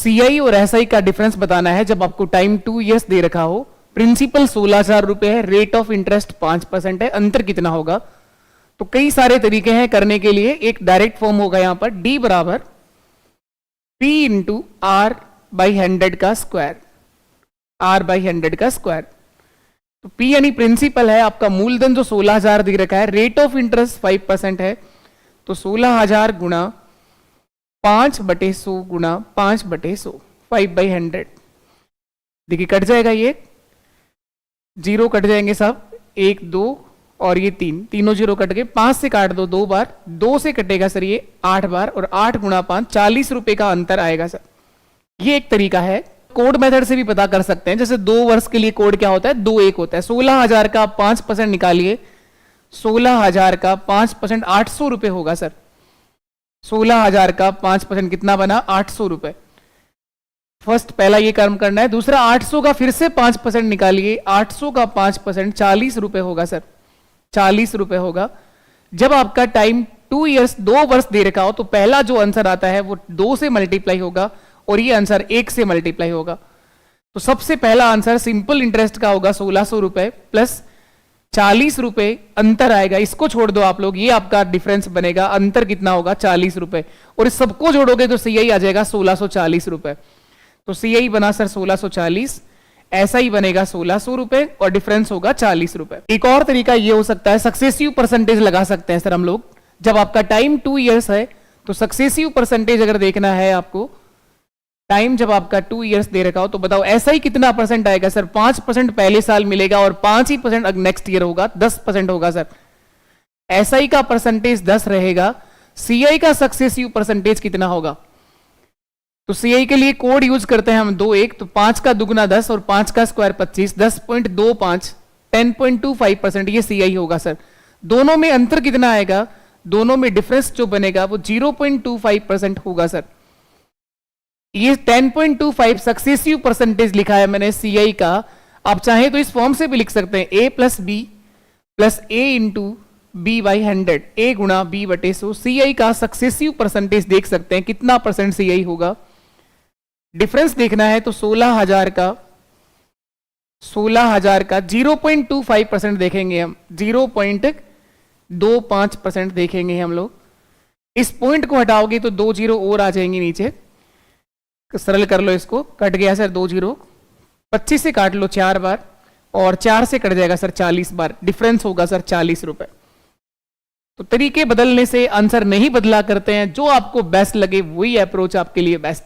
CI और SI का difference बताना है जब आपको टाइम 2 इयर्स दे रखा हो, प्रिंसिपल 16,000 रुपए है, रेट ऑफ इंटरेस्ट 5% है, अंतर कितना होगा। तो कई सारे तरीके हैं करने के लिए। एक डायरेक्ट फॉर्म होगा यहां पर डी बराबर P इंटू आर बाई 100 का स्क्वायर, आर बाई 100 का स्क्वायर। तो P यानी प्रिंसिपल है, आपका मूलधन जो 16,000 दे रखा है, रेट ऑफ इंटरेस्ट 5% है, तो 16,000 गुणा 5/100 गुणा 5/100, 5/100। देखिए कट जाएगा, ये जीरो कट जाएंगे सब, 1 2 और ये 3, तीनों जीरो कट गए। 5 से काट दो 2 बार, 2 से कटेगा सर ये 8 बार, और 8 गुणा 5 40 रुपए का अंतर आएगा सर। ये एक तरीका है। कोड मेथड से भी पता कर सकते हैं, जैसे 2 वर्ष के लिए कोड क्या होता है, 2-1 होता है। 16,000 का 5% निकालिए, 16,000 का 5% 800 रुपए होगा सर। 16,000 का 5% कितना बना, 800 रुपए। फर्स्ट पहला ये कर्म करना है। दूसरा 800 का फिर से 5% निकालिए, 800 का 5% 40 रुपए होगा सर, 40 रुपए होगा। जब आपका टाइम 2 इयर्स 2 वर्ष दे रखा हो, तो पहला जो आंसर आता है वो 2 से मल्टीप्लाई होगा और ये आंसर 1 से मल्टीप्लाई होगा। तो सबसे पहला आंसर सिंपल इंटरेस्ट का होगा 1600 रुपए प्लस 40 रुपए अंतर आएगा। इसको छोड़ दो आप लोग, ये आपका डिफरेंस बनेगा। अंतर कितना होगा, 40 रुपए, और इस सबको जोड़ोगे तो सीआई आ जाएगा 1640 रुपए। तो सीआई बना सर 1640, ऐसा ही बनेगा 1600 रुपए और डिफरेंस होगा 40 रुपए। एक और तरीका ये हो सकता है, सक्सेसिव परसेंटेज लगा सकते हैं सर हम लोग। जब आपका टाइम 2 इयर्स है तो सक्सेसिव परसेंटेज अगर देखना है आपको, टाइम जब आपका 2 इयर्स दे रखा हो, तो बताओ ऐसा ही कितना परसेंट आएगा सर। 5% पहले साल मिलेगा और 5% नेक्स्ट ईयर होगा, 10% होगा सर। एसआई का परसेंटेज 10 रहेगा, सीआई का सक्सेसिव परसेंटेज कितना होगा। तो सीआई के लिए कोड यूज करते हैं हम 2-1, तो 5 का दुगना 10 और 5 का स्क्वायर 25, 10.25, 10.25% ये सीआई होगा सर। दोनों में अंतर कितना आएगा, दोनों में डिफरेंस जो बनेगा वो 0.25% होगा सर। ये 10.25 सक्सेसिव परसेंटेज लिखा है मैंने सीआई का। आप चाहें तो इस फॉर्म से भी लिख सकते हैं, a plus B plus a into B by 100, a गुणा b बटे 100। सीआई का सक्सेसिव परसेंटेज देख सकते हैं कितना परसेंट सीआई होगा। डिफरेंस देखना है तो 16,000 का 0.25% देखेंगे हम, 0.25% देखेंगे हम लोग। इस पॉइंट को हटाओगे तो 2 जीरो और आ जाएंगे नीचे, सरल कर लो इसको। कट गया सर 2 जीरो, 25 से काट लो 4 बार और 4 से कट जाएगा सर 40 बार, डिफरेंस होगा सर 40 रुपए। तो तरीके बदलने से आंसर नहीं बदला करते हैं, जो आपको बेस्ट लगे वही अप्रोच आपके लिए बेस्ट है।